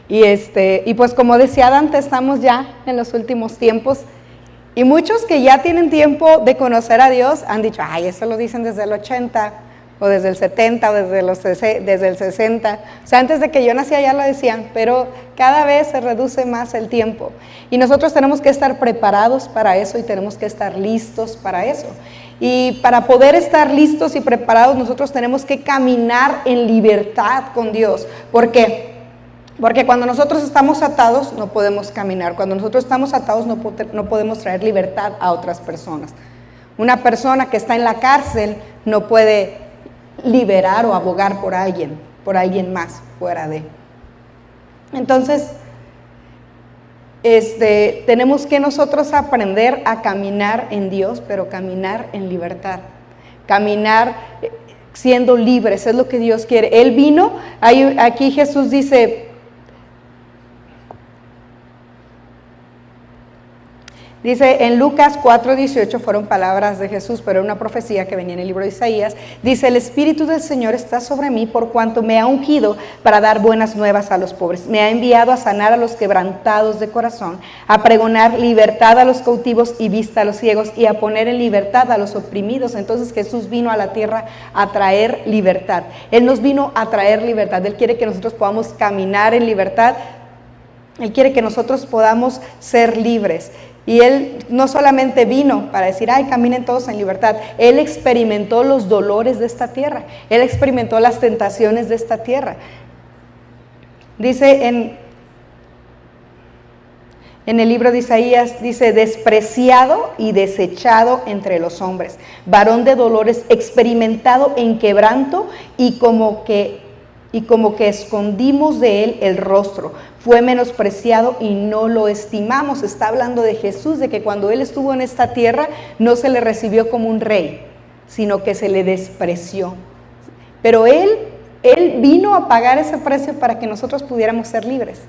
Y pues como decía Dante, estamos ya en los últimos tiempos. Y muchos que ya tienen tiempo de conocer a Dios han dicho, ay, eso lo dicen desde el 80, o desde el 70, o desde el 60. O sea, antes de que yo nacía ya lo decían, pero cada vez se reduce más el tiempo. Y nosotros tenemos que estar preparados para eso y tenemos que estar listos para eso. Y para poder estar listos y preparados, nosotros tenemos que caminar en libertad con Dios. ¿Por qué? Porque cuando nosotros estamos atados no podemos caminar. Cuando nosotros estamos atados no podemos traer libertad a otras personas. Una persona que está en la cárcel no puede liberar o abogar por alguien más fuera de. Entonces, tenemos que nosotros aprender a caminar en Dios, pero caminar en libertad. Caminar siendo libres, es lo que Dios quiere. Él vino, aquí Jesús dice en Lucas 4:18, fueron palabras de Jesús, pero era una profecía que venía en el libro de Isaías. Dice, el Espíritu del Señor está sobre mí por cuanto me ha ungido para dar buenas nuevas a los pobres. Me ha enviado a sanar a los quebrantados de corazón, a pregonar libertad a los cautivos y vista a los ciegos y a poner en libertad a los oprimidos. Entonces Jesús vino a la tierra a traer libertad. Él nos vino a traer libertad. Él quiere que nosotros podamos caminar en libertad. Él quiere que nosotros podamos ser libres. Y Él no solamente vino para decir, ay, caminen todos en libertad. Él experimentó los dolores de esta tierra. Él experimentó las tentaciones de esta tierra. Dice en el libro de Isaías, dice, despreciado y desechado entre los hombres, varón de dolores, experimentado en quebranto y como que escondimos de él el rostro, fue menospreciado y no lo estimamos. Está hablando de Jesús, de que cuando él estuvo en esta tierra no se le recibió como un rey, sino que se le despreció. Pero él vino a pagar ese precio para que nosotros pudiéramos ser libres.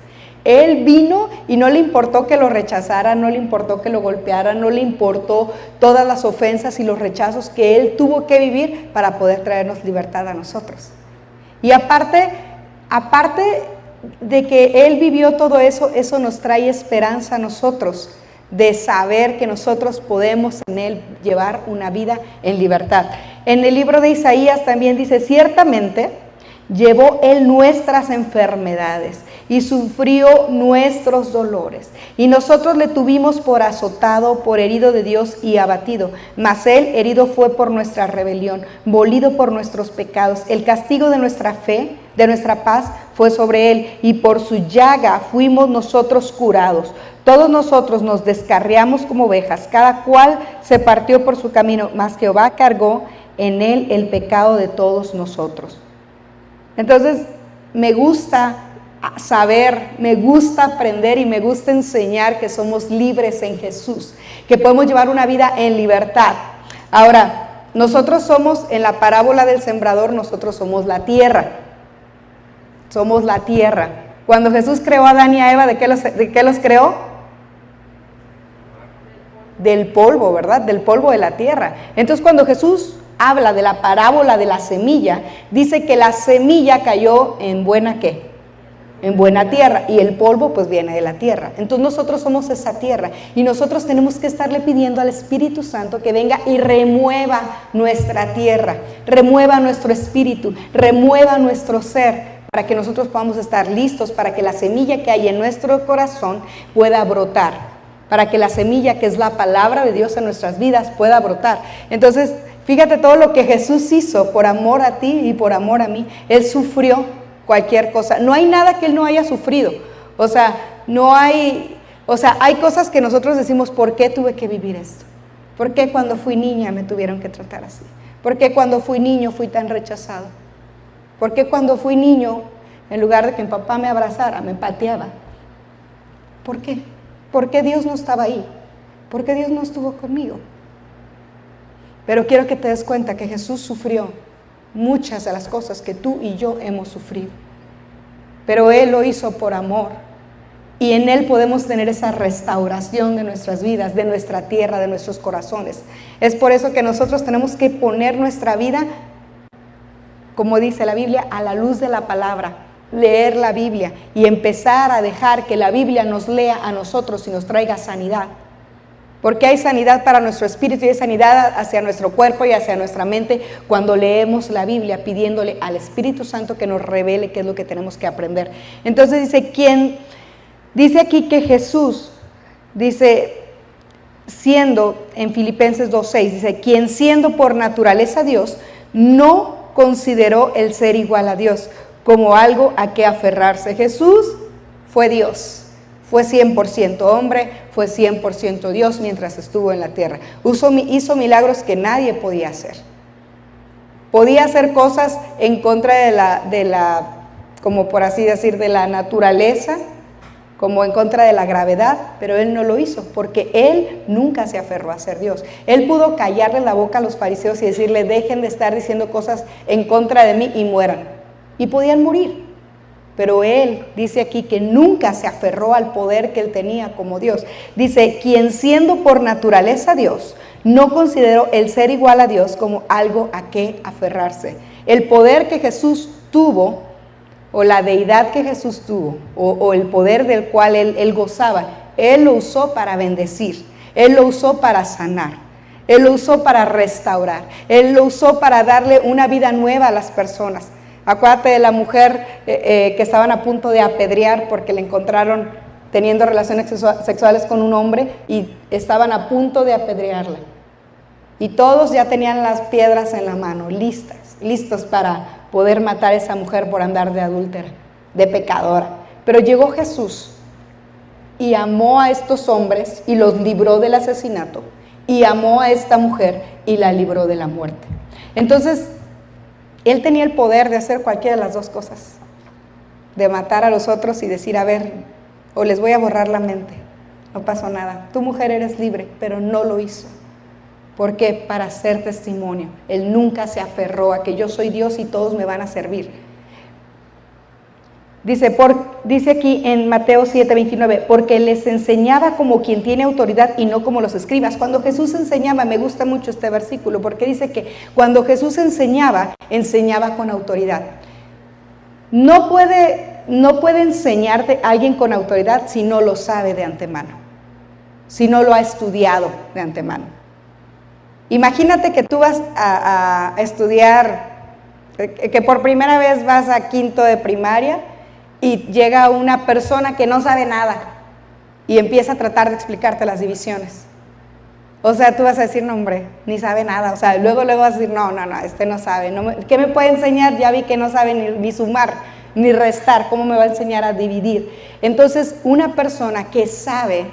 Él vino y no le importó que lo rechazaran, no le importó que lo golpearan, no le importó todas las ofensas y los rechazos que él tuvo que vivir para poder traernos libertad a nosotros. Y aparte de que Él vivió todo eso, eso nos trae esperanza a nosotros, de saber que nosotros podemos en Él llevar una vida en libertad. En el libro de Isaías también dice, ciertamente llevó Él nuestras enfermedades y sufrió nuestros dolores. Y nosotros le tuvimos por azotado, por herido de Dios y abatido. Mas Él herido fue por nuestra rebelión, molido por nuestros pecados. El castigo de nuestra fe, de nuestra paz, fue sobre Él. Y por su llaga fuimos nosotros curados. Todos nosotros nos descarriamos como ovejas, cada cual se partió por su camino, mas Jehová cargó en Él el pecado de todos nosotros. Entonces, me gusta saber, me gusta aprender y me gusta enseñar que somos libres en Jesús, que podemos llevar una vida en libertad. Ahora, nosotros somos, en la parábola del sembrador, nosotros somos la tierra. Somos la tierra. Cuando Jesús creó a Adán y a Eva, ¿de qué los creó? Del polvo, ¿verdad? Del polvo de la tierra. Entonces, cuando Jesús habla de la parábola de la semilla, dice que la semilla cayó en buena ¿qué? En buena tierra, y el polvo pues viene de la tierra. Entonces nosotros somos esa tierra, y nosotros tenemos que estarle pidiendo al Espíritu Santo que venga y remueva nuestra tierra, remueva nuestro espíritu, remueva nuestro ser, para que nosotros podamos estar listos, para que la semilla que hay en nuestro corazón pueda brotar, para que la semilla que es la palabra de Dios en nuestras vidas pueda brotar. Entonces, fíjate todo lo que Jesús hizo por amor a ti y por amor a mí. Él sufrió cualquier cosa. No hay nada que Él no haya sufrido. Hay cosas que nosotros decimos, ¿por qué tuve que vivir esto? ¿Por qué cuando fui niña me tuvieron que tratar así? ¿Por qué cuando fui niño fui tan rechazado? ¿Por qué cuando fui niño, en lugar de que mi papá me abrazara, me pateaba? ¿Por qué? ¿Por qué Dios no estaba ahí? ¿Por qué Dios no estuvo conmigo? Pero quiero que te des cuenta que Jesús sufrió muchas de las cosas que tú y yo hemos sufrido. Pero Él lo hizo por amor. Y en Él podemos tener esa restauración de nuestras vidas, de nuestra tierra, de nuestros corazones. Es por eso que nosotros tenemos que poner nuestra vida, como dice la Biblia, a la luz de la palabra. leer la Biblia y empezar a dejar que la Biblia nos lea a nosotros y nos traiga sanidad. Porque hay sanidad para nuestro espíritu y hay sanidad hacia nuestro cuerpo y hacia nuestra mente cuando leemos la Biblia pidiéndole al Espíritu Santo que nos revele qué es lo que tenemos que aprender. Entonces dice aquí que Jesús, dice, siendo en Filipenses 2:6, dice, quien siendo por naturaleza Dios, no consideró el ser igual a Dios como algo a que aferrarse. Jesús fue Dios. Fue 100% hombre, fue 100% Dios mientras estuvo en la tierra. Hizo milagros que nadie podía hacer. Podía hacer cosas en contra de la, como por así decir, de la naturaleza, como en contra de la gravedad, pero él no lo hizo, porque él nunca se aferró a ser Dios. Él pudo callarle la boca a los fariseos y decirle, dejen de estar diciendo cosas en contra de mí y mueran. Y podían morir. Pero él dice aquí que nunca se aferró al poder que él tenía como Dios. Dice, quien siendo por naturaleza Dios, no consideró el ser igual a Dios como algo a que aferrarse. El poder que Jesús tuvo, o la deidad que Jesús tuvo, o el poder del cual él gozaba, él lo usó para bendecir, él lo usó para sanar, él lo usó para restaurar, él lo usó para darle una vida nueva a las personas. Acuérdate de la mujer que estaban a punto de apedrear porque le encontraron teniendo relaciones sexuales con un hombre y estaban a punto de apedrearla. Y todos ya tenían las piedras en la mano, listos para poder matar a esa mujer por andar de adúltera, de pecadora. Pero llegó Jesús y amó a estos hombres y los libró del asesinato, y amó a esta mujer y la libró de la muerte. Entonces, él tenía el poder de hacer cualquiera de las dos cosas, de matar a los otros y decir, a ver, o les voy a borrar la mente, no pasó nada, tu mujer eres libre, pero no lo hizo. ¿Por qué? Para hacer testimonio. Él nunca se aferró a que yo soy Dios y todos me van a servir. Dice aquí en Mateo 7:29, porque les enseñaba como quien tiene autoridad y no como los escribas. Cuando Jesús enseñaba, me gusta mucho este versículo, porque dice que cuando Jesús enseñaba con autoridad. No puede enseñarte a alguien con autoridad si no lo sabe de antemano, si no lo ha estudiado de antemano. Imagínate que tú vas a estudiar, que por primera vez vas a quinto de primaria, y llega una persona que no sabe nada y empieza a tratar de explicarte las divisiones. O sea, tú vas a decir, no hombre, ni sabe nada. O sea, luego vas a decir, no, este no sabe. ¿Qué me puede enseñar? Ya vi que no sabe ni sumar, ni restar. ¿Cómo me va a enseñar a dividir? Entonces, una persona que sabe,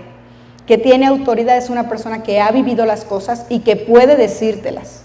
que tiene autoridad, es una persona que ha vivido las cosas y que puede decírtelas.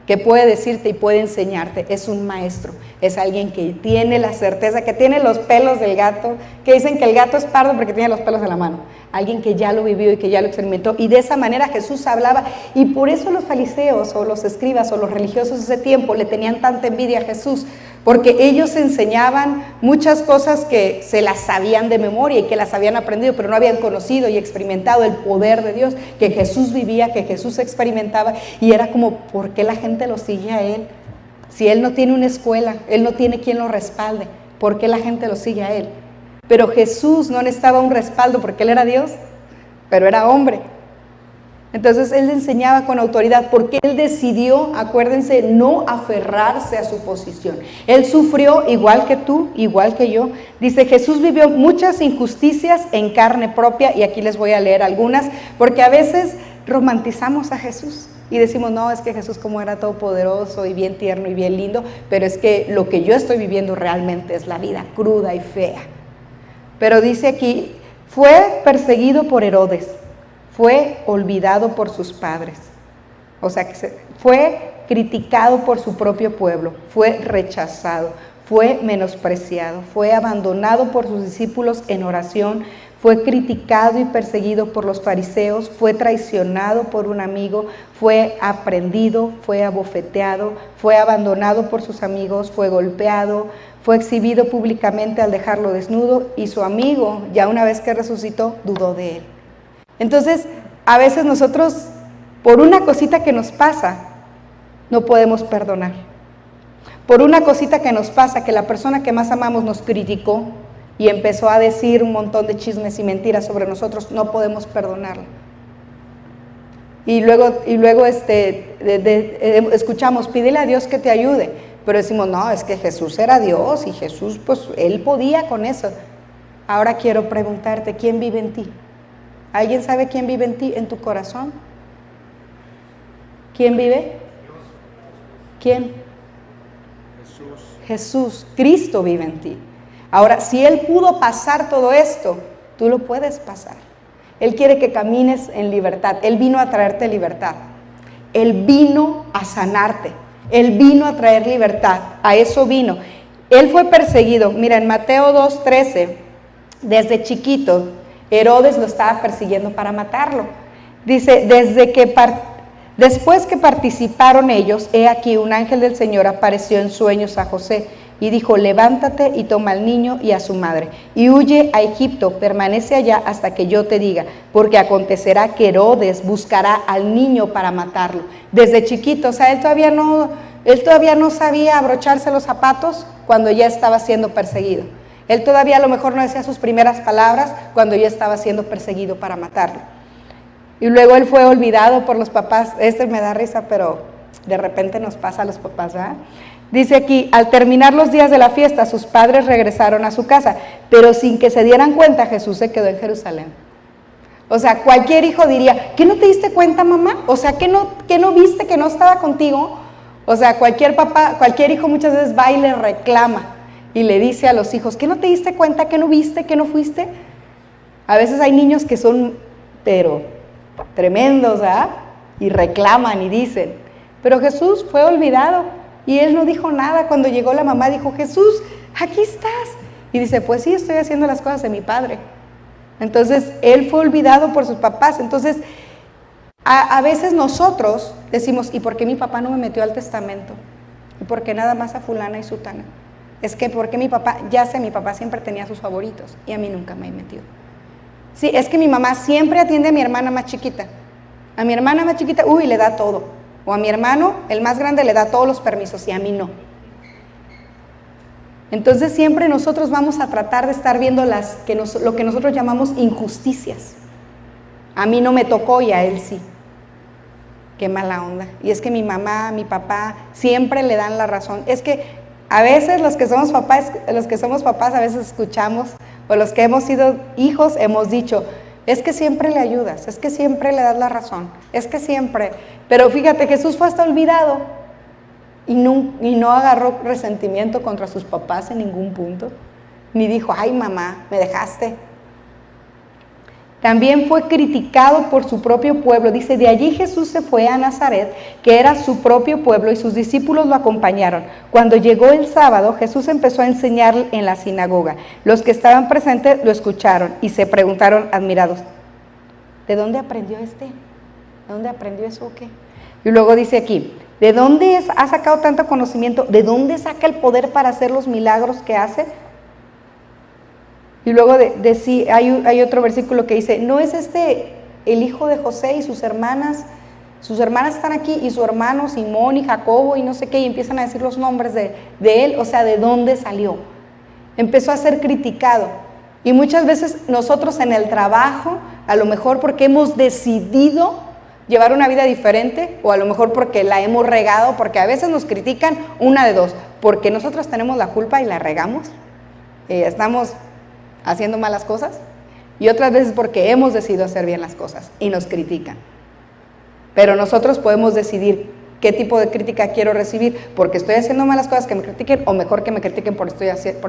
Que puede decirte y puede enseñarte, es un maestro, es alguien que tiene la certeza, que tiene los pelos del gato, que dicen que el gato es pardo porque tiene los pelos de la mano, alguien que ya lo vivió y que ya lo experimentó, y de esa manera Jesús hablaba, y por eso los fariseos o los escribas o los religiosos de ese tiempo le tenían tanta envidia a Jesús, porque ellos enseñaban muchas cosas que se las sabían de memoria y que las habían aprendido, pero no habían conocido y experimentado el poder de Dios, que Jesús vivía, que Jesús experimentaba, y era como, ¿por qué la gente lo sigue a Él? Si Él no tiene una escuela, Él no tiene quien lo respalde, ¿por qué la gente lo sigue a Él? Pero Jesús no necesitaba un respaldo porque Él era Dios, pero era hombre. Entonces Él enseñaba con autoridad porque Él decidió, acuérdense, no aferrarse a su posición. Él sufrió igual que tú, igual que yo. Dice, Jesús vivió muchas injusticias en carne propia, y aquí les voy a leer algunas, porque a veces romantizamos a Jesús y decimos, no, es que Jesús como era todopoderoso y bien tierno y bien lindo, pero es que lo que yo estoy viviendo realmente es la vida cruda y fea. Pero dice aquí, fue perseguido por Herodes, fue olvidado por sus padres, o sea, que fue criticado por su propio pueblo, fue rechazado, fue menospreciado, fue abandonado por sus discípulos en oración, fue criticado y perseguido por los fariseos, fue traicionado por un amigo, fue aprendido, fue abofeteado, fue abandonado por sus amigos, fue golpeado, fue exhibido públicamente al dejarlo desnudo, y su amigo, ya una vez que resucitó, dudó de él. Entonces, a veces nosotros, por una cosita que nos pasa, no podemos perdonar. por una cosita que nos pasa, que la persona que más amamos nos criticó y empezó a decir un montón de chismes y mentiras sobre nosotros, no podemos perdonarla. Y luego escuchamos, pídele a Dios que te ayude, pero decimos, no, es que Jesús era Dios y Jesús, pues, Él podía con eso. Ahora quiero preguntarte, ¿quién vive en ti? ¿Alguien sabe quién vive en ti, en tu corazón? ¿Quién vive? ¿Quién? Jesús, Cristo vive en ti. Ahora, si Él pudo pasar todo esto, tú lo puedes pasar. Él quiere que camines en libertad. Él vino a traerte libertad. Él vino a sanarte. Él vino a traer libertad. A eso vino. Él fue perseguido. Mira, en Mateo 2:13, desde chiquito, Herodes lo estaba persiguiendo para matarlo. Dice, después que participaron ellos, he aquí un ángel del Señor apareció en sueños a José y dijo, levántate y toma al niño y a su madre y huye a Egipto, permanece allá hasta que yo te diga, porque acontecerá que Herodes buscará al niño para matarlo. Desde chiquito, o sea, él todavía no sabía abrocharse los zapatos cuando ya estaba siendo perseguido. Él todavía a lo mejor no decía sus primeras palabras cuando ya estaba siendo perseguido para matarlo. Y luego él fue olvidado por los papás. Me da risa, pero de repente nos pasa a los papás, ¿verdad? Dice aquí, al terminar los días de la fiesta, sus padres regresaron a su casa, pero sin que se dieran cuenta, Jesús se quedó en Jerusalén. O sea, cualquier hijo diría, ¿qué no te diste cuenta, mamá? O sea, ¿qué no viste que no estaba contigo? O sea, cualquier papá, cualquier hijo muchas veces va y le reclama y le dice a los hijos, ¿qué no te diste cuenta? ¿Qué no viste? ¿Qué no fuiste? A veces hay niños que son, pero tremendos, ¿verdad? Y reclaman y dicen, pero Jesús fue olvidado y él no dijo nada. Cuando llegó la mamá dijo, Jesús, aquí estás. Y dice, pues sí, estoy haciendo las cosas de mi padre. Entonces, él fue olvidado por sus papás. Entonces, a veces nosotros decimos, ¿y por qué mi papá no me metió al testamento? ¿Y por qué nada más a fulana y sutana? Es que porque mi papá, mi papá siempre tenía sus favoritos y a mí nunca me metió. Sí, es que mi mamá siempre atiende a mi hermana más chiquita. A mi hermana más chiquita, le da todo. O a mi hermano, el más grande, le da todos los permisos y a mí no. Entonces siempre nosotros vamos a tratar de estar viendo lo que nosotros llamamos injusticias. A mí no me tocó y a él sí. Qué mala onda. Y es que mi mamá, mi papá, siempre le dan la razón. Es que a veces los que somos papás a veces escuchamos, o los que hemos sido hijos hemos dicho, es que siempre le ayudas, es que siempre le das la razón, es que siempre. Pero fíjate, Jesús fue hasta olvidado y no agarró resentimiento contra sus papás en ningún punto, ni dijo, ay mamá, me dejaste. También fue criticado por su propio pueblo. Dice, de allí Jesús se fue a Nazaret, que era su propio pueblo, y sus discípulos lo acompañaron. Cuando llegó el sábado, Jesús empezó a enseñar en la sinagoga. Los que estaban presentes lo escucharon y se preguntaron admirados, ¿de dónde aprendió este? ¿De dónde aprendió eso o qué? Y luego dice aquí, ¿de dónde ha sacado tanto conocimiento? ¿De dónde saca el poder para hacer los milagros que hace? Y luego hay otro versículo que dice, ¿no es este el hijo de José y sus hermanas? Sus hermanas están aquí y su hermano Simón y Jacobo y no sé qué, y empiezan a decir los nombres de él, o sea, ¿de dónde salió? Empezó a ser criticado. Y muchas veces nosotros en el trabajo, a lo mejor porque hemos decidido llevar una vida diferente, o a lo mejor porque la hemos regado, porque a veces nos critican una de dos, porque nosotros tenemos la culpa y la regamos, estamos haciendo malas cosas, y otras veces porque hemos decidido hacer bien las cosas y nos critican. Pero nosotros podemos decidir qué tipo de crítica quiero recibir, porque estoy haciendo malas cosas que me critiquen, o mejor que me critiquen por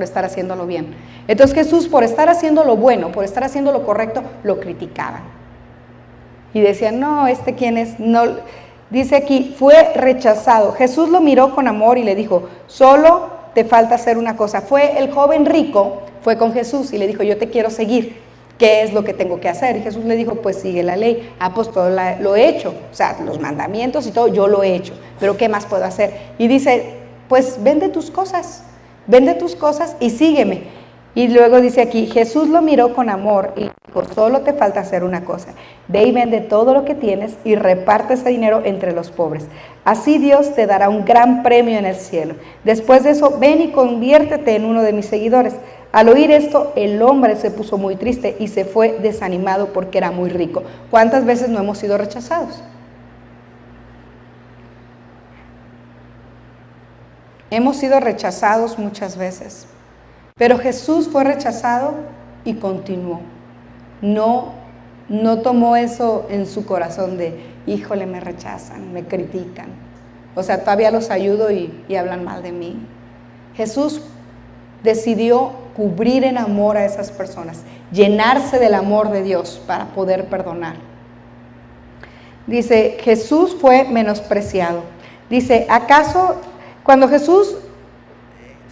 estar haciéndolo bien. Entonces Jesús, por estar haciendo lo bueno, por estar haciendo lo correcto, lo criticaban. Y decían, no, ¿quién es? No. Dice aquí, fue rechazado. Jesús lo miró con amor y le dijo, solo te falta hacer una cosa. Fue el joven rico, fue con Jesús y le dijo, yo te quiero seguir, ¿qué es lo que tengo que hacer? Y Jesús le dijo, pues sigue la ley. Pues todo lo he hecho, o sea, los mandamientos y todo, yo lo he hecho, pero ¿qué más puedo hacer? Y dice, pues vende tus cosas y sígueme. Y luego dice aquí, Jesús lo miró con amor y dijo, solo te falta hacer una cosa, ve y vende todo lo que tienes y reparte ese dinero entre los pobres. Así Dios te dará un gran premio en el cielo. Después de eso, ven y conviértete en uno de mis seguidores. Al oír esto, el hombre se puso muy triste y se fue desanimado porque era muy rico. ¿Cuántas veces no hemos sido rechazados? Hemos sido rechazados muchas veces. Pero Jesús fue rechazado y continuó. No tomó eso en su corazón de, híjole, me rechazan, me critican. O sea, todavía los ayudo y hablan mal de mí. Jesús decidió cubrir en amor a esas personas, llenarse del amor de Dios para poder perdonar. Dice, Jesús fue menospreciado. Dice, ¿acaso cuando Jesús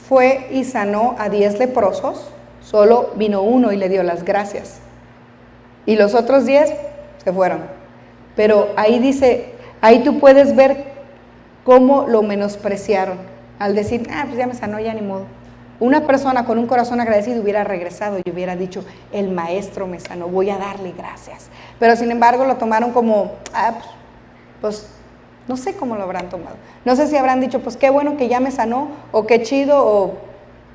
fue y sanó a 10 leprosos, solo vino uno y le dio las gracias? Y los otros 10 se fueron. Pero ahí dice, ahí tú puedes ver cómo lo menospreciaron. Al decir, pues ya me sanó, ya ni modo. Una persona con un corazón agradecido hubiera regresado y hubiera dicho, el maestro me sanó, voy a darle gracias. Pero sin embargo lo tomaron como, pues no sé cómo lo habrán tomado. No sé si habrán dicho, pues qué bueno que ya me sanó, o qué chido,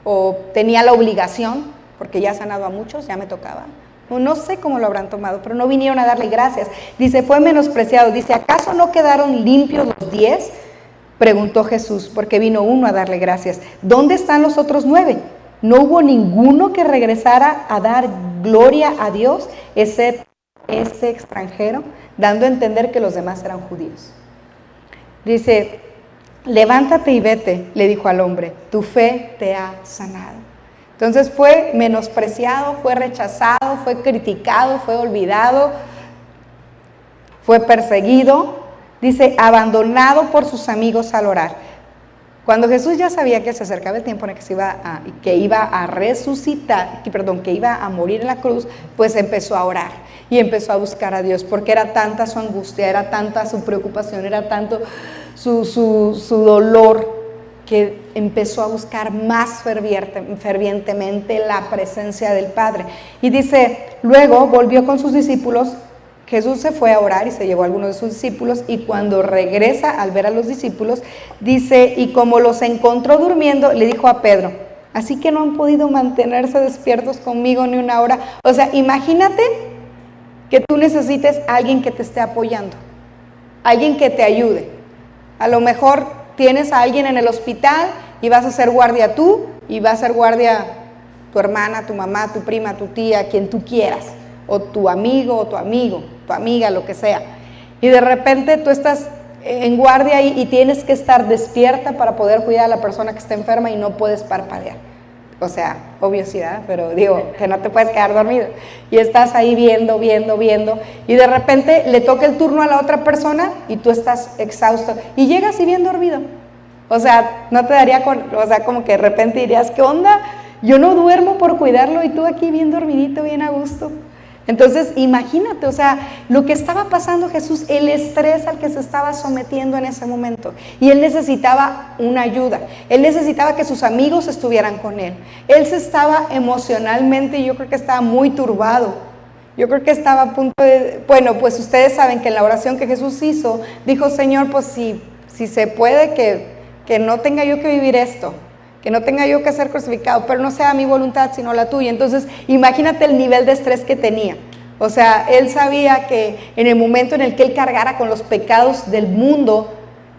o tenía la obligación, porque ya ha sanado a muchos, ya me tocaba. O no sé cómo lo habrán tomado, pero no vinieron a darle gracias. Dice, fue menospreciado. Dice, ¿acaso no quedaron limpios los 10? Preguntó Jesús, porque vino uno a darle gracias. ¿Dónde están los otros 9? ¿No hubo ninguno que regresara a dar gloria a Dios, excepto este extranjero? Dando a entender que los demás eran judíos. Dice, levántate y vete, le dijo al hombre, tu fe te ha sanado. Entonces fue menospreciado, fue rechazado, fue criticado, fue olvidado, fue perseguido. Dice, abandonado por sus amigos al orar. Cuando Jesús ya sabía que se acercaba el tiempo en el que iba a resucitar, que iba a morir en la cruz, pues empezó a orar y empezó a buscar a Dios, porque era tanta su angustia, era tanta su preocupación, era tanto su dolor, que empezó a buscar más fervientemente la presencia del Padre. Y dice, luego volvió con sus discípulos. Jesús se fue a orar y se llevó a algunos de sus discípulos, y cuando regresa al ver a los discípulos, dice, y como los encontró durmiendo, le dijo a Pedro, así que no han podido mantenerse despiertos conmigo ni una hora. O sea, imagínate que tú necesites a alguien que te esté apoyando, alguien que te ayude. A lo mejor tienes a alguien en el hospital y vas a ser guardia tú, y va a ser guardia tu hermana, tu mamá, tu prima, tu tía, quien tú quieras, o tu amigo, o tu amiga, lo que sea. Y de repente tú estás en guardia y tienes que estar despierta para poder cuidar a la persona que está enferma y no puedes parpadear. O sea, obviosidad, pero digo, que no te puedes quedar dormido. Y estás ahí viendo, y de repente le toca el turno a la otra persona y tú estás exhausto. Y llegas y bien dormido. O sea, no te daría, como que de repente dirías, ¿qué onda? Yo no duermo por cuidarlo y tú aquí bien dormidito, bien a gusto. Entonces, imagínate, o sea, lo que estaba pasando Jesús, el estrés al que se estaba sometiendo en ese momento. Y él necesitaba una ayuda. Él necesitaba que sus amigos estuvieran con él. Él se estaba emocionalmente, yo creo que estaba muy turbado. Yo creo que estaba a punto de... Bueno, pues ustedes saben que en la oración que Jesús hizo, dijo, Señor, pues si se puede que no tenga yo que vivir esto, que no tenga yo que ser crucificado, pero no sea mi voluntad sino la tuya. Entonces imagínate el nivel de estrés que tenía. O sea, él sabía que en el momento en el que él cargara con los pecados del mundo,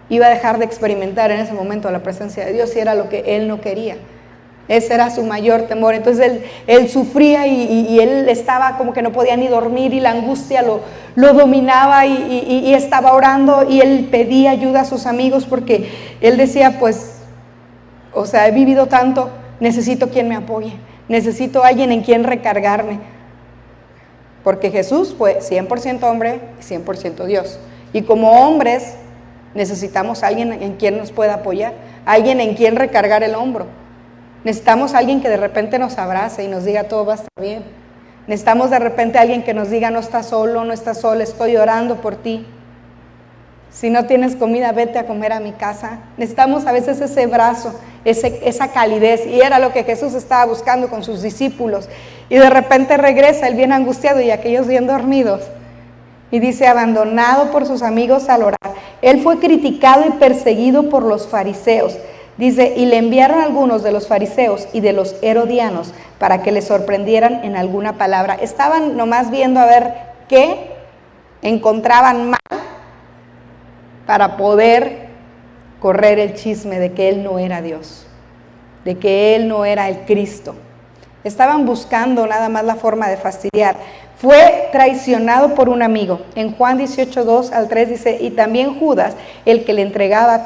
iba a dejar de experimentar en ese momento la presencia de Dios, y era lo que él no quería. Ese era su mayor temor. Entonces él sufría y él estaba como que no podía ni dormir, y la angustia lo dominaba, y estaba orando, y él pedía ayuda a sus amigos, porque él decía, pues, o sea, he vivido tanto, necesito quien me apoye, necesito alguien en quien recargarme. Porque Jesús fue 100% hombre y 100% Dios. Y como hombres necesitamos a alguien en quien nos pueda apoyar, alguien en quien recargar el hombro. Necesitamos a alguien que de repente nos abrace y nos diga todo va a estar bien. Necesitamos de repente a alguien que nos diga no estás solo, no estás sola, estoy orando por ti. Si no tienes comida, vete a comer a mi casa. Necesitamos a veces ese brazo, esa calidez. Y era lo que Jesús estaba buscando con sus discípulos. Y de repente regresa, él bien angustiado y aquellos bien dormidos. Y dice, abandonado por sus amigos al orar. Él fue criticado y perseguido por los fariseos. Dice, y le enviaron algunos de los fariseos y de los herodianos para que le sorprendieran en alguna palabra. Estaban nomás viendo a ver qué encontraban mal para poder correr el chisme de que él no era Dios, de que él no era el Cristo. Estaban buscando nada más la forma de fastidiar. Fue traicionado por un amigo. En Juan 18, 2-3 dice, y también Judas, el que le entregaba,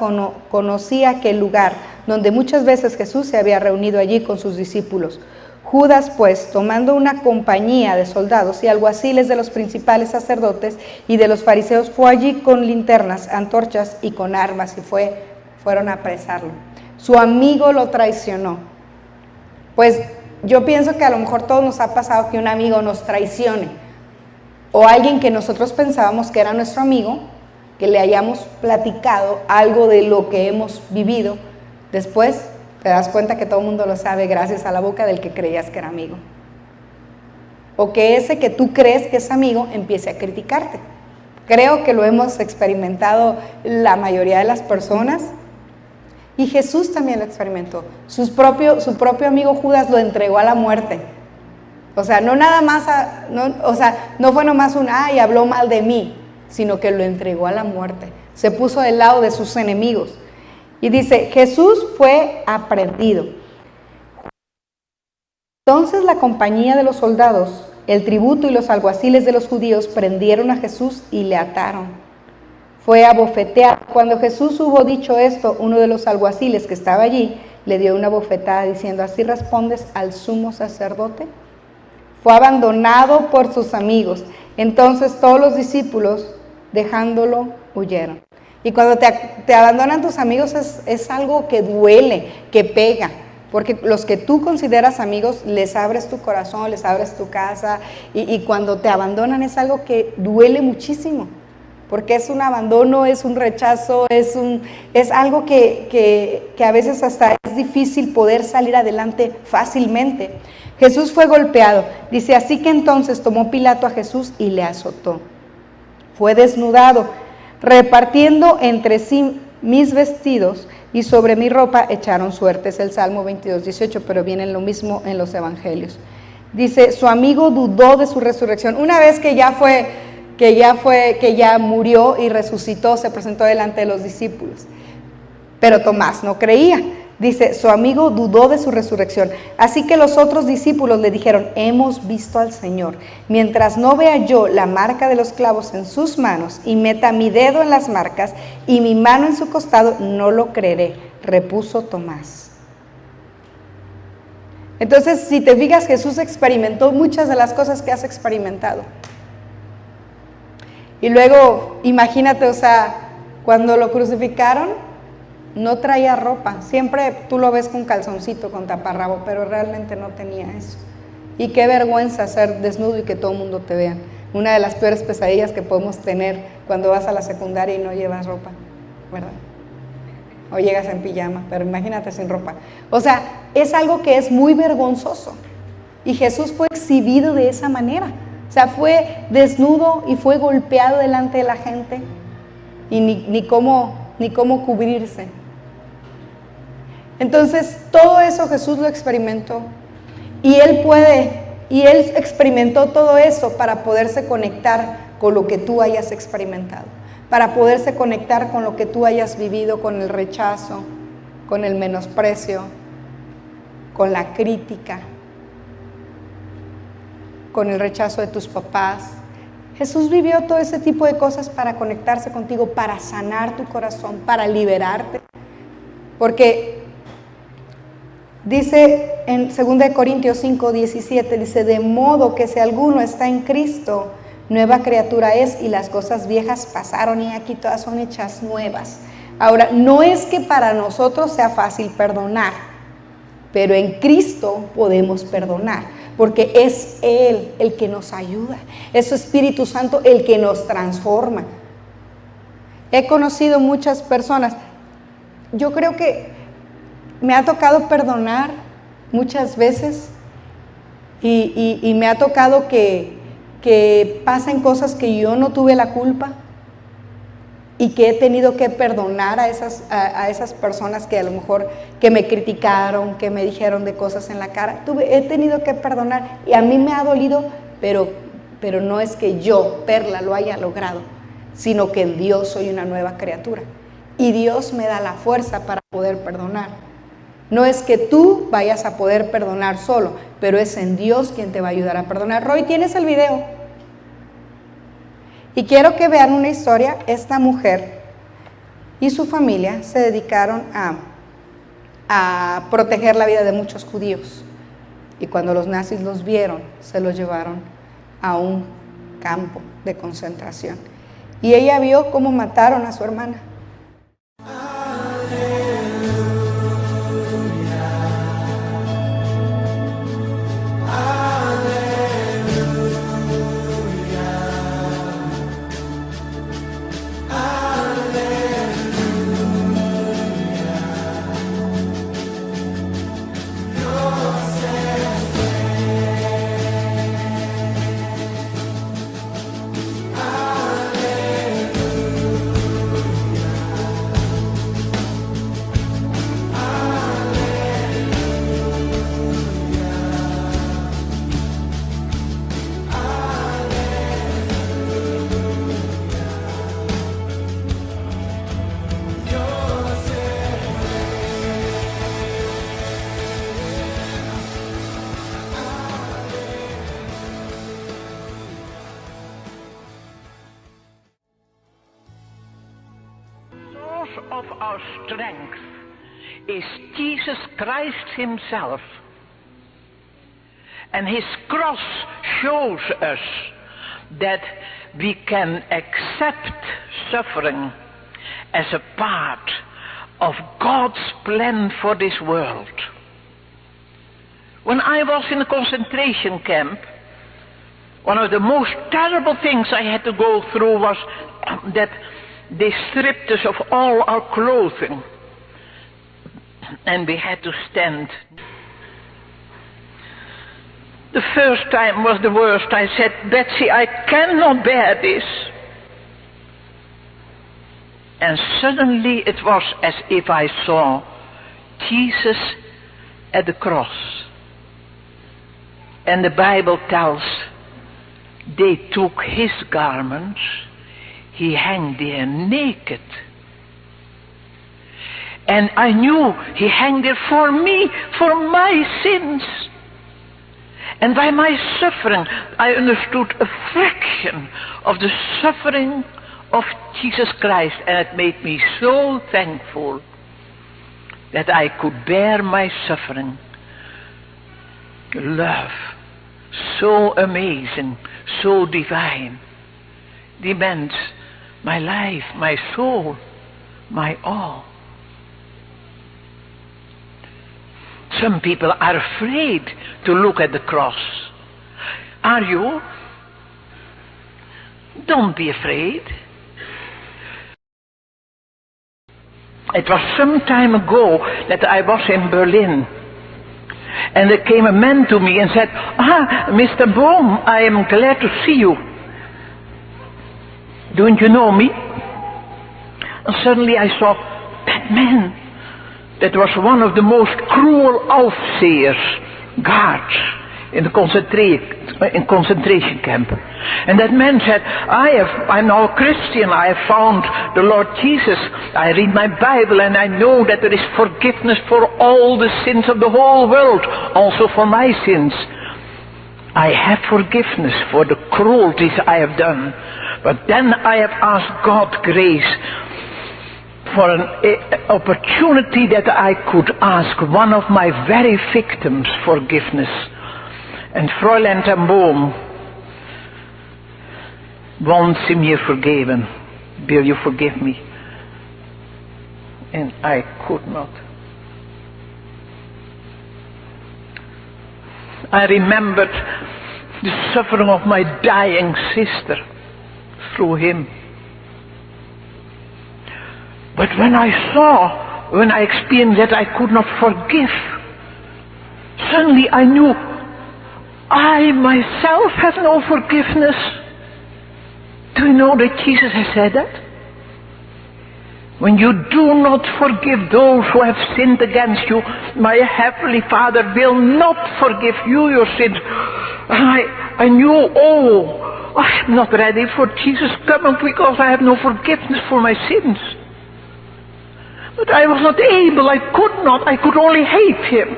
conocía aquel lugar, donde muchas veces Jesús se había reunido allí con sus discípulos. Judas, pues, tomando una compañía de soldados y alguaciles de los principales sacerdotes y de los fariseos, fue allí con linternas, antorchas y con armas, y fueron a apresarlo. Su amigo lo traicionó. Pues yo pienso que a lo mejor todos nos ha pasado que un amigo nos traicione, o alguien que nosotros pensábamos que era nuestro amigo, que le hayamos platicado algo de lo que hemos vivido, después te das cuenta que todo el mundo lo sabe gracias a la boca del que creías que era amigo. O que ese que tú crees que es amigo empiece a criticarte. Creo que lo hemos experimentado la mayoría de las personas. Y Jesús también lo experimentó. Su propio amigo Judas lo entregó a la muerte. O sea, no nada más, no fue nomás y habló mal de mí, sino que lo entregó a la muerte. Se puso del lado de sus enemigos. Y dice, Jesús fue aprehendido. Entonces la compañía de los soldados, el tributo y los alguaciles de los judíos prendieron a Jesús y le ataron. Fue a bofetear. Cuando Jesús hubo dicho esto, uno de los alguaciles que estaba allí le dio una bofetada diciendo, ¿así respondes al sumo sacerdote? Fue abandonado por sus amigos. Entonces todos los discípulos, dejándolo, huyeron. Y cuando te abandonan tus amigos es algo que duele, que pega. Porque los que tú consideras amigos, les abres tu corazón, les abres tu casa. Y cuando te abandonan es algo que duele muchísimo. Porque es un abandono, es un rechazo, es algo que a veces hasta es difícil poder salir adelante fácilmente. Jesús fue golpeado. Dice, así que entonces tomó Pilato a Jesús y le azotó. Fue desnudado, repartiendo entre sí mis vestidos y sobre mi ropa echaron suerte. Es el Salmo 22, 18, pero viene lo mismo en los evangelios. Dice, su amigo dudó de su resurrección. Una vez que ya murió y resucitó, se presentó delante de los discípulos. Pero Tomás no creía. Dice, su amigo dudó de su resurrección. Así que los otros discípulos le dijeron, hemos visto al Señor. Mientras no vea yo la marca de los clavos en sus manos y meta mi dedo en las marcas y mi mano en su costado, no lo creeré, repuso Tomás. Entonces, si te fijas, Jesús experimentó muchas de las cosas que has experimentado. Y luego, imagínate, cuando lo crucificaron, no traía ropa. Siempre tú lo ves con calzoncito, con taparrabo, pero realmente no tenía eso. Y qué vergüenza ser desnudo y que todo el mundo te vea. Una de las peores pesadillas que podemos tener cuando vas a la secundaria y no llevas ropa, ¿verdad? O llegas en pijama, pero imagínate sin ropa. Es algo que es muy vergonzoso. Y Jesús fue exhibido de esa manera. Fue desnudo y fue golpeado delante de la gente. Y ni cómo cubrirse. Entonces, todo eso Jesús lo experimentó. Y Él experimentó todo eso para poderse conectar con lo que tú hayas experimentado. Para poderse conectar con lo que tú hayas vivido, con el rechazo, con el menosprecio, con la crítica, con el rechazo de tus papás. Jesús vivió todo ese tipo de cosas para conectarse contigo, para sanar tu corazón, para liberarte. Porque dice en 2 Corintios 5, 17, dice, de modo que si alguno está en Cristo, nueva criatura es y las cosas viejas pasaron y aquí todas son hechas nuevas. Ahora, no es que para nosotros sea fácil perdonar, pero en Cristo podemos perdonar, porque es Él el que nos ayuda, es su Espíritu Santo el que nos transforma. he conocido muchas personas. Yo creo que me ha tocado perdonar muchas veces y me ha tocado que pasen cosas que yo no tuve la culpa y que he tenido que perdonar a esas personas que a lo mejor que me criticaron, que me dijeron de cosas en la cara. He tenido que perdonar y a mí me ha dolido, pero no es que yo, Perla, lo haya logrado, sino que en Dios soy una nueva criatura y Dios me da la fuerza para poder perdonar. No es que tú vayas a poder perdonar solo, pero es en Dios quien te va a ayudar a perdonar. Roy, ¿tienes el video? Y quiero que vean una historia. Esta mujer y su familia se dedicaron a proteger la vida de muchos judíos. Y cuando los nazis los vieron, se los llevaron a un campo de concentración. Y ella vio cómo mataron a su hermana. Of our strength is Jesus Christ himself, and his cross shows us that we can accept suffering as a part of God's plan for this world. When I was in a concentration camp, one of the most terrible things I had to go through was that they stripped us of all our clothing, and we had to stand. The first time was the worst. I said, Betsy, I cannot bear this. And suddenly it was as if I saw Jesus at the cross. And the Bible tells they took his garments, he hung there naked. And I knew he hung there for me, for my sins. And by my suffering, I understood a fraction of the suffering of Jesus Christ, and it made me so thankful that I could bear my suffering. Love, so amazing, so divine, demands my life, my soul, my all. Some people are afraid to look at the cross. Are you? Don't be afraid. It was some time ago that I was in Berlin. And there came a man to me and said, Mr. Bohm, I am glad to see you. Don't you know me? And suddenly I saw that man. That was one of the most cruel Aufsehers, guards, in the concentration camp. And that man said, I'm now a Christian, I have found the Lord Jesus. I read my Bible and I know that there is forgiveness for all the sins of the whole world, also for my sins. I have forgiveness for the cruelties I have done. But then I have asked God grace for an opportunity that I could ask one of my very victims forgiveness. And Fräulein ten Boom, won't sie mir vergeben? Will you forgive me? And I could not. I remembered the suffering of my dying sister through him. But when I experienced that I could not forgive, suddenly I knew I myself have no forgiveness. Do you know that Jesus has said that? When you do not forgive those who have sinned against you, my heavenly Father will not forgive you your sins. I knew, I am not ready for Jesus coming because I have no forgiveness for my sins. But I was not able, I could only hate him.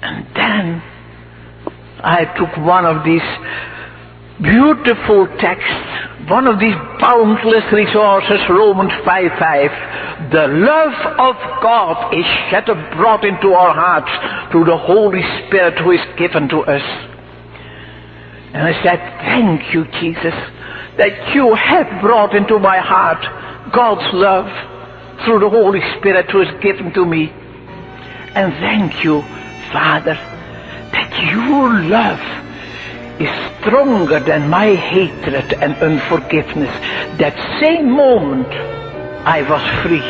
And then I took one of these beautiful texts, one of these boundless resources, Romans 5:5. The love of God is shed abroad into our hearts through the Holy Spirit who is given to us. And I said, thank you, Jesus, that you have brought into my heart God's love through the Holy Spirit who is given to me. And thank you, Father, that your love is stronger than my hatred and unforgiveness. That same moment I was free.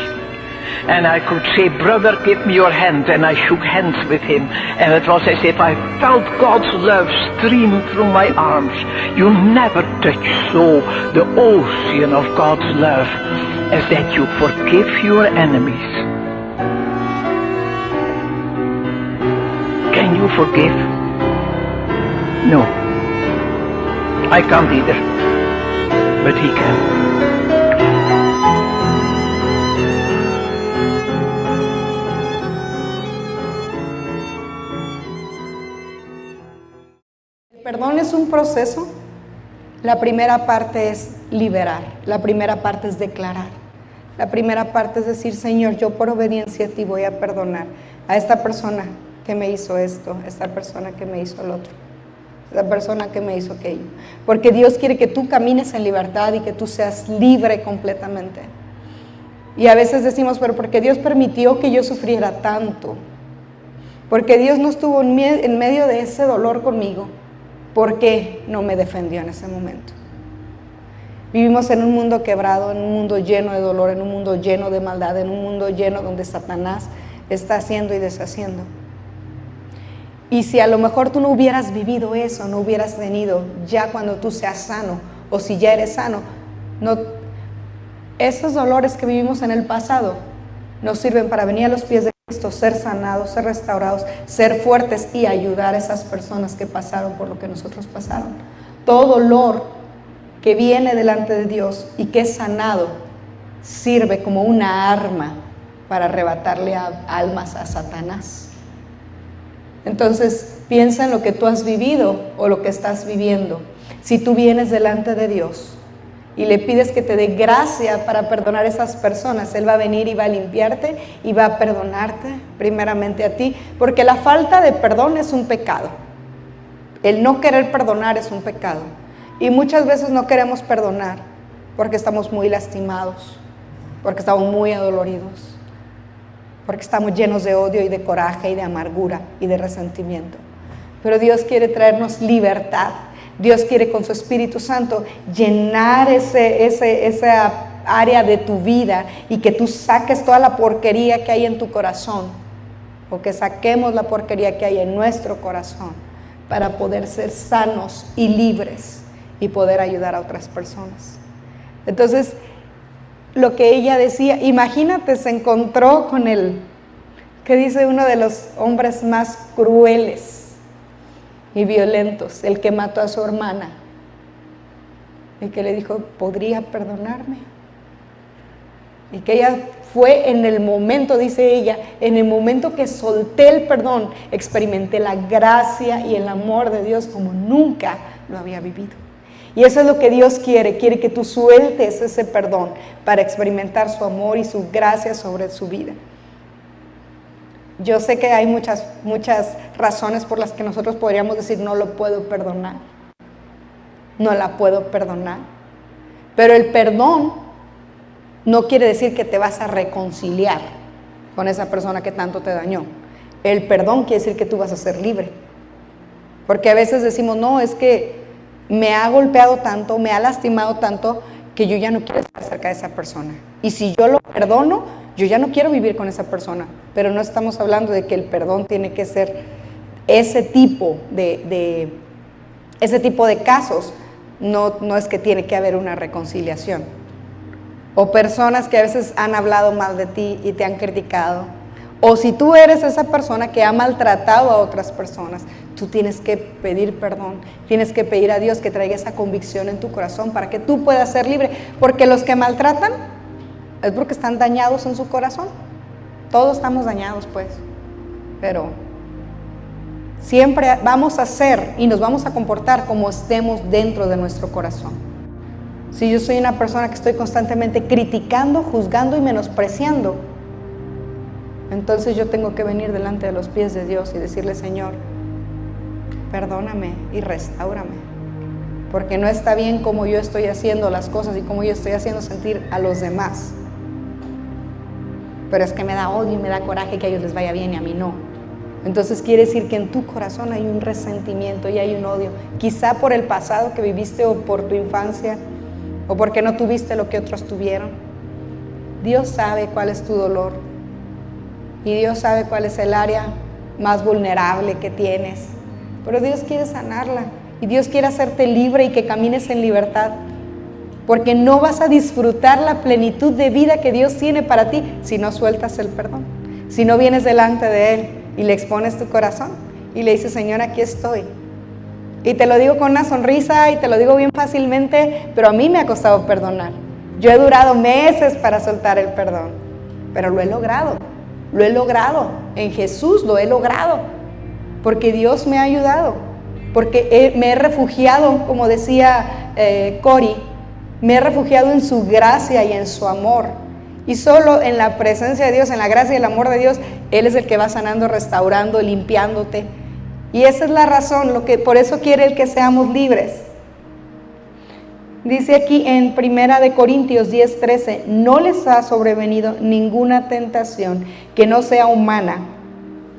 And I could say, brother, give me your hand. And I shook hands with him. And it was as if I felt God's love stream through my arms. You never touch so the ocean of God's love as that you forgive your enemies. Can you forgive? No. I can't either. But he can. El perdón es un proceso. La primera parte es liberar. La primera parte es declarar. La primera parte es decir, Señor, yo por obediencia a ti voy a perdonar a esta persona que me hizo esto, a esta persona que me hizo el otro, a esta persona que me hizo aquello. Porque Dios quiere que tú camines en libertad y que tú seas libre completamente. Y a veces decimos, pero ¿por qué Dios permitió que yo sufriera tanto? Porque Dios no estuvo en medio de ese dolor conmigo. ¿Por qué no me defendió en ese momento? Vivimos en un mundo quebrado, en un mundo lleno de dolor, en un mundo lleno de maldad, en un mundo lleno donde Satanás está haciendo y deshaciendo. Y si a lo mejor tú no hubieras vivido eso, no hubieras venido ya cuando tú seas sano, o si ya eres sano, no, esos dolores que vivimos en el pasado nos sirven para venir a los pies de Cristo, ser sanados, ser restaurados, ser fuertes y ayudar a esas personas que pasaron por lo que nosotros pasaron. Todo dolor que viene delante de Dios y que es sanado sirve como una arma para arrebatarle almas a Satanás. Entonces piensa en lo que tú has vivido o lo que estás viviendo. Si tú vienes delante de Dios y le pides que te dé gracia para perdonar a esas personas, Él va a venir y va a limpiarte y va a perdonarte primeramente a ti, porque la falta de perdón es un pecado. El no querer perdonar es un pecado. Y muchas veces no queremos perdonar porque estamos muy lastimados, porque estamos muy adoloridos, porque estamos llenos de odio y de coraje y de amargura y de resentimiento. Pero Dios quiere traernos libertad. Dios quiere con su Espíritu Santo llenar esa área de tu vida y que tú saques toda la porquería que hay en tu corazón, o que saquemos la porquería que hay en nuestro corazón para poder ser sanos y libres y poder ayudar a otras personas. Entonces, lo que ella decía, imagínate, se encontró con el, que dice uno de los hombres más crueles y violentos, el que mató a su hermana, y que le dijo, ¿podría perdonarme? Y que ella fue en el momento, dice ella, en el momento que solté el perdón, experimenté la gracia y el amor de Dios como nunca lo había vivido. Y eso es lo que Dios quiere que tú sueltes ese perdón para experimentar su amor y su gracia sobre su vida. Yo sé que hay muchas razones por las que nosotros podríamos decir, no lo puedo perdonar, no la puedo perdonar. Pero el perdón no quiere decir que te vas a reconciliar con esa persona que tanto te dañó. El perdón quiere decir que tú vas a ser libre. Porque a veces decimos, no, es que me ha golpeado tanto, me ha lastimado tanto, que que yo ya no quiero estar cerca de esa persona. Y si yo lo perdono, yo ya no quiero vivir con esa persona. Pero no estamos hablando de que el perdón tiene que ser ese tipo de casos. No es que tiene que haber una reconciliación. O personas que a veces han hablado mal de ti y te han criticado. O si tú eres esa persona que ha maltratado a otras personas, tú tienes que pedir perdón, tienes que pedir a Dios que traiga esa convicción en tu corazón para que tú puedas ser libre. Porque los que maltratan es porque están dañados en su corazón. Todos estamos dañados, pues. Pero siempre vamos a ser y nos vamos a comportar como estemos dentro de nuestro corazón. Si yo soy una persona que estoy constantemente criticando, juzgando y menospreciando, entonces yo tengo que venir delante de los pies de Dios y decirle: Señor, perdóname y restáurame, porque no está bien como yo estoy haciendo las cosas y como yo estoy haciendo sentir a los demás. Pero es que me da odio y me da coraje que a ellos les vaya bien y a mí no. Entonces quiere decir que en tu corazón hay un resentimiento y hay un odio, quizá por el pasado que viviste o por tu infancia o porque no tuviste lo que otros tuvieron. Dios sabe cuál es tu dolor y Dios sabe cuál es el área más vulnerable que tienes, pero Dios quiere sanarla y Dios quiere hacerte libre y que camines en libertad, porque no vas a disfrutar la plenitud de vida que Dios tiene para ti si no sueltas el perdón, si no vienes delante de Él y le expones tu corazón y le dices: Señor, aquí estoy. Y te lo digo con una sonrisa y te lo digo bien fácilmente, pero a mí me ha costado perdonar. Yo he durado meses para soltar el perdón, pero lo he logrado. En Jesús lo he logrado, porque Dios me ha ayudado, porque me he refugiado, como decía Cori, me he refugiado en su gracia y en su amor. Y solo en la presencia de Dios, en la gracia y el amor de Dios, Él es el que va sanando, restaurando, limpiándote. Y esa es la razón, por eso quiere Él que seamos libres. Dice aquí en 1 Corintios 10:13, no les ha sobrevenido ninguna tentación que no sea humana,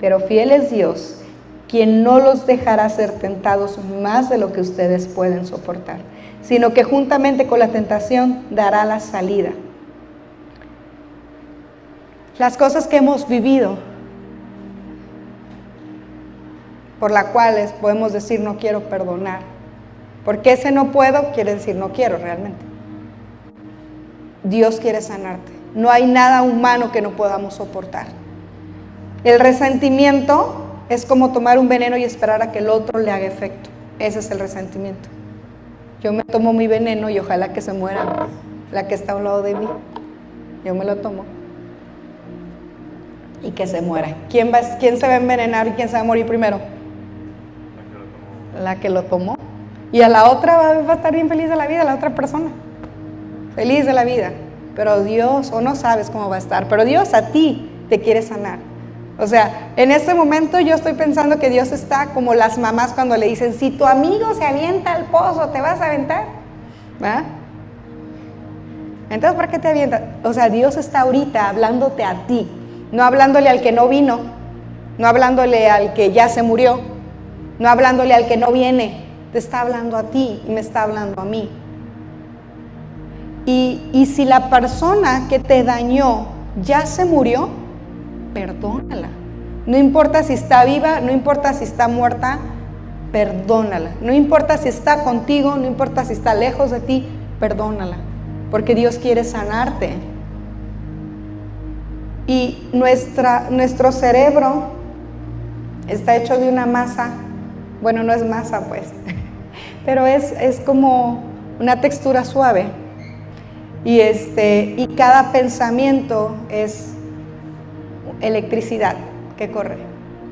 pero fiel es Dios, quien no los dejará ser tentados más de lo que ustedes pueden soportar, sino que juntamente con la tentación dará la salida. Las cosas que hemos vivido, por las cuales podemos decir no quiero perdonar, porque ese no puedo quiere decir no quiero realmente. Dios quiere sanarte. No hay nada humano que no podamos soportar. El resentimiento es como tomar un veneno y esperar a que el otro le haga efecto. Ese es el resentimiento. Yo me tomo mi veneno y ojalá que se muera la que está a un lado de mí. Yo me lo tomo y que se muera. ¿Quién se va a envenenar y quién se va a morir primero? La que lo tomó. Y a la otra va a estar bien feliz de la vida, la otra persona. Feliz de la vida. Pero Dios, o no sabes cómo va a estar, pero Dios a ti te quiere sanar. O sea, en este momento yo estoy pensando que Dios está como las mamás cuando le dicen: si tu amigo se avienta al pozo, ¿te vas a aventar? ¿Va? Entonces, ¿por qué te avientas? O sea, Dios está ahorita hablándote a ti, no hablándole al que no vino, no hablándole al que ya se murió, no hablándole al que no viene. Te está hablando a ti y me está hablando a mí. Y si la persona que te dañó ya se murió, perdónala. No importa si está viva, no importa si está muerta, perdónala. No importa si está contigo, no importa si está lejos de ti, perdónala. Porque Dios quiere sanarte. Y nuestro cerebro está hecho de una masa. Bueno, no es masa pues, pero es como una textura suave. Y cada pensamiento es electricidad que corre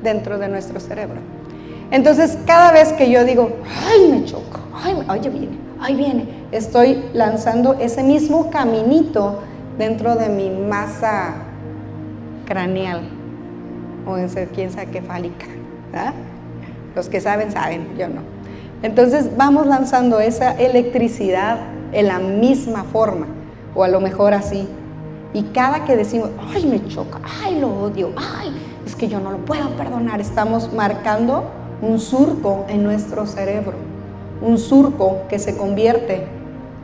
dentro de nuestro cerebro. Entonces, cada vez que yo digo: ay, me choco, ay, ahí viene, estoy lanzando ese mismo caminito dentro de mi masa craneal, o quién sabe qué fálica, ¿verdad? Los que saben, yo no. Entonces vamos lanzando esa electricidad en la misma forma, o a lo mejor así. Y cada que decimos: ay, me choca, ay, lo odio, ay, es que yo no lo puedo perdonar, estamos marcando un surco en nuestro cerebro, un surco que se convierte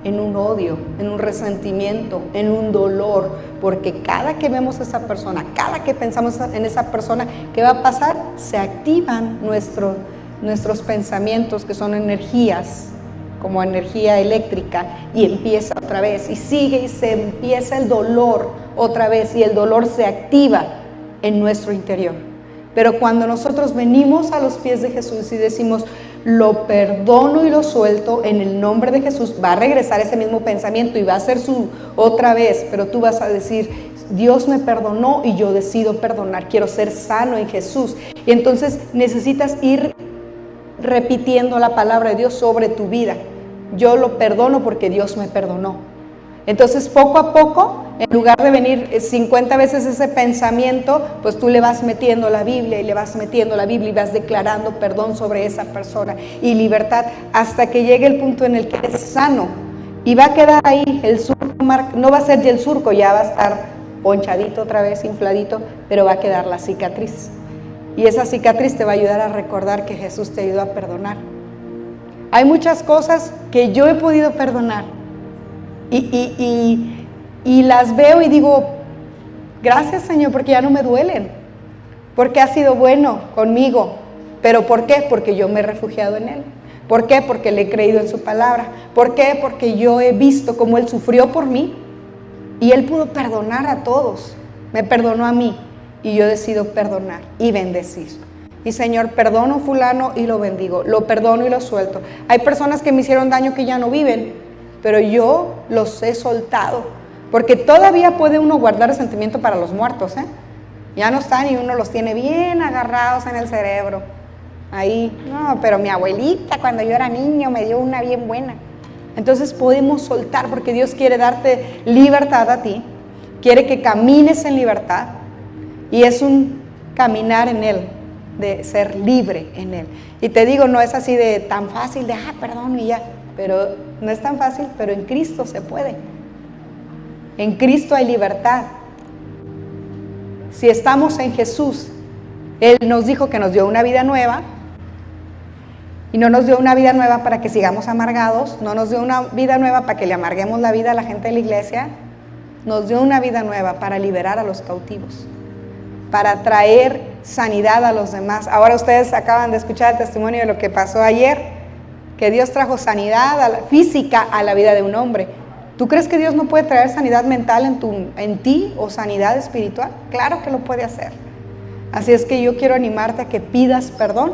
en un odio, en un resentimiento, en un dolor, porque cada que vemos a esa persona, cada que pensamos en esa persona, ¿qué va a pasar? Se activan nuestros pensamientos, que son energías, como energía eléctrica, y empieza otra vez, y sigue, y se empieza el dolor otra vez, y el dolor se activa en nuestro interior. Pero cuando nosotros venimos a los pies de Jesús y decimos, lo perdono y lo suelto en el nombre de Jesús, va a regresar ese mismo pensamiento y va a ser su otra vez, pero tú vas a decir, Dios me perdonó y yo decido perdonar, quiero ser sano en Jesús. Y entonces necesitas ir repitiendo la palabra de Dios sobre tu vida. Yo lo perdono porque Dios me perdonó. Entonces poco a poco, en lugar de venir 50 veces ese pensamiento, pues tú le vas metiendo la Biblia y le vas metiendo la Biblia y vas declarando perdón sobre esa persona y libertad hasta que llegue el punto en el que eres sano. Y va a quedar ahí el surco, no va a ser ya el surco, ya va a estar ponchadito otra vez, infladito, pero va a quedar la cicatriz. Y esa cicatriz te va a ayudar a recordar que Jesús te ayudó a perdonar. Hay muchas cosas que yo he podido perdonar y las veo y digo, gracias Señor, porque ya no me duelen, porque has sido bueno conmigo. ¿Pero por qué? Porque yo me he refugiado en Él. ¿Por qué? Porque le he creído en su palabra. ¿Por qué? Porque yo he visto cómo Él sufrió por mí y Él pudo perdonar a todos. Me perdonó a mí y yo decido perdonar y bendecir. Y Señor, perdono fulano y lo bendigo, lo perdono y lo suelto. Hay personas que me hicieron daño que ya no viven, pero yo los he soltado, porque todavía puede uno guardar resentimiento para los muertos, ya no están y uno los tiene bien agarrados en el cerebro, ahí, no, pero mi abuelita cuando yo era niño me dio una bien buena. Entonces podemos soltar, porque Dios quiere darte libertad a ti, quiere que camines en libertad, y es un caminar en Él, de ser libre en Él. Y te digo, no es así de tan fácil de, perdón y ya, pero no es tan fácil, pero en Cristo se puede. En Cristo hay libertad. Si estamos en Jesús, Él nos dijo que nos dio una vida nueva, y no nos dio una vida nueva para que sigamos amargados, no nos dio una vida nueva para que le amarguemos la vida a la gente de la iglesia, nos dio una vida nueva para liberar a los cautivos, para traer sanidad a los demás. Ahora ustedes acaban de escuchar el testimonio de lo que pasó ayer, que Dios trajo sanidad física a la vida de un hombre. ¿Tú crees que Dios no puede traer sanidad mental en ti o sanidad espiritual? Claro que lo puede hacer. Así es que yo quiero animarte a que pidas perdón,